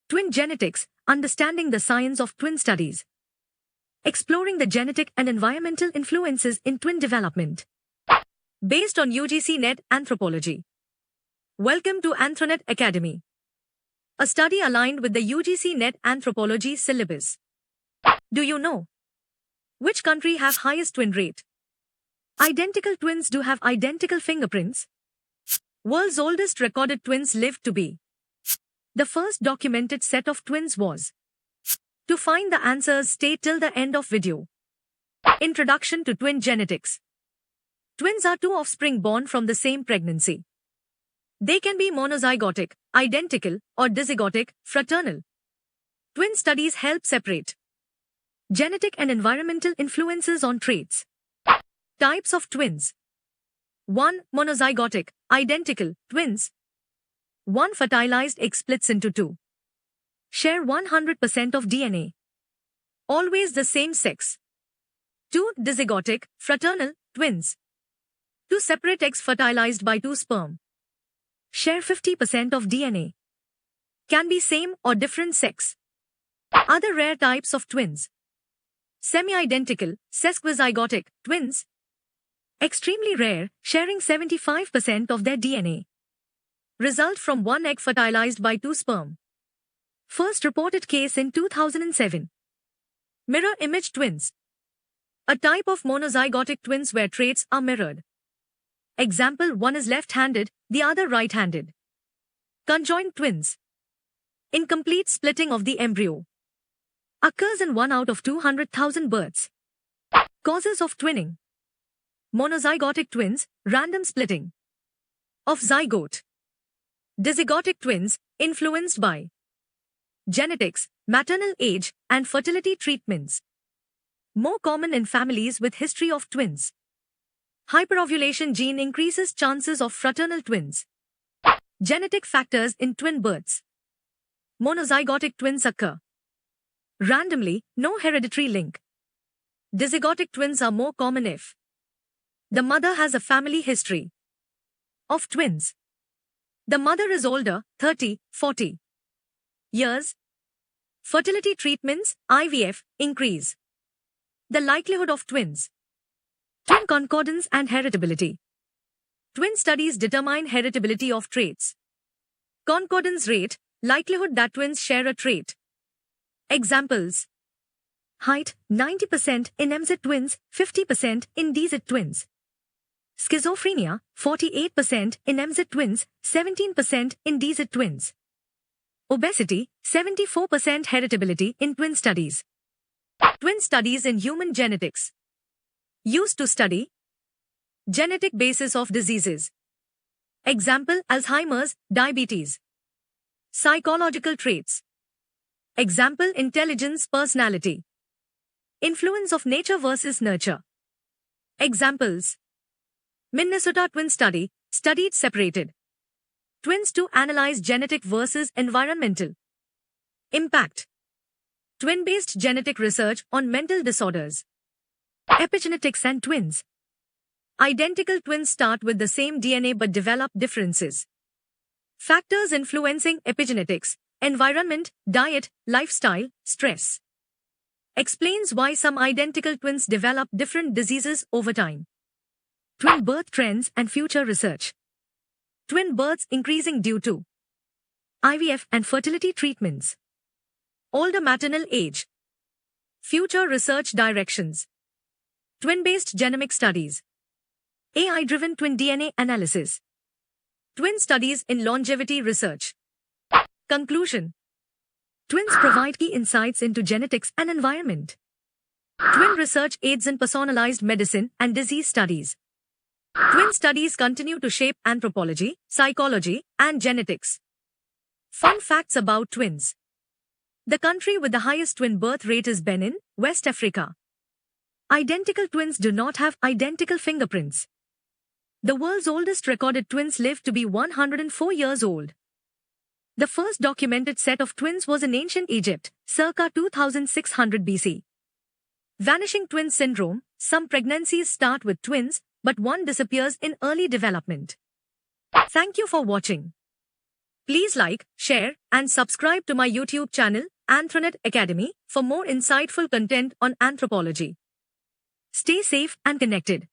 Twin genetics, understanding the science of twin studies. Exploring the genetic and environmental influences in twin development. Based on UGC NET Anthropology. Welcome to Anthronet Academy. A study aligned with the UGC NET Anthropology syllabus. Do you know which country have highest twin rate? Identical twins do have identical fingerprints. World's oldest recorded twins lived to be. The first documented set of twins was. To find the answers, stay till the end of video. Introduction to twin genetics. Twins are two offspring born from the same pregnancy. They can be monozygotic, identical, or dizygotic, fraternal. Twin studies help separate genetic and environmental influences on traits. Types of twins. 1. Monozygotic, identical, twins. One fertilized egg splits into two. Share 100% of DNA. Always the same sex. 2. Dizygotic, fraternal, twins. Two separate eggs fertilized by two sperm. Share 50% of DNA. Can be same or different sex. Other rare types of twins. Semi-identical, sesquizygotic, twins. Extremely rare, sharing 75% of their DNA. Result from one egg fertilized by two sperm. First reported case in 2007. Mirror image twins. A type of monozygotic twins where traits are mirrored. Example, one is left-handed, the other right-handed. Conjoined twins. Incomplete splitting of the embryo. Occurs in 1 out of 200,000 births. Causes of twinning. Monozygotic twins, random splitting of zygote. Dizygotic twins, influenced by genetics, maternal age, and fertility treatments. More common in families with history of twins. Hyperovulation gene increases chances of fraternal twins. Genetic factors in twin births. Monozygotic twins occur randomly, no hereditary link. Dizygotic twins are more common if the mother has a family history of twins. The mother is older, 30, 40 years. Fertility treatments, IVF, increase the likelihood of twins. Twin concordance and heritability. Twin studies determine heritability of traits. Concordance rate, likelihood that twins share a trait. Examples. Height, 90% in MZ twins, 50% in DZ twins. Schizophrenia, 48% in MZ twins, 17% in DZ twins. Obesity, 74% heritability in twin studies. Twin studies in human genetics. Used to study genetic basis of diseases. Example, Alzheimer's, diabetes. Psychological traits. Example, intelligence, personality. Influence of nature versus nurture. Examples. Minnesota twin study, studied separated twins to analyze genetic versus environmental impact. Twin-based genetic research on mental disorders. Epigenetics and twins. Identical twins start with the same DNA but develop differences. Factors influencing epigenetics, environment, diet, lifestyle, stress. Explains why some identical twins develop different diseases over time. Twin birth trends and future research. Twin births increasing due to IVF and fertility treatments. Older maternal age. Future research directions. Twin-based genomic studies. AI-driven twin DNA analysis. Twin studies in longevity research. Conclusion. Twins provide key insights into genetics and environment. Twin research aids in personalized medicine and disease studies. Twin studies continue to shape anthropology, psychology, and genetics. Fun facts about twins. The country with the highest twin birth rate is Benin, West Africa. Identical twins do not have identical fingerprints. The world's oldest recorded twins live to be 104 years old. The first documented set of twins was in ancient Egypt, circa 2600 BC. Vanishing twin syndrome. Some pregnancies start with twins, but one disappears in early development. Thank you for watching. Please like, share, and subscribe to my YouTube channel, Anthronet Academy, for more insightful content on anthropology. Stay safe and connected.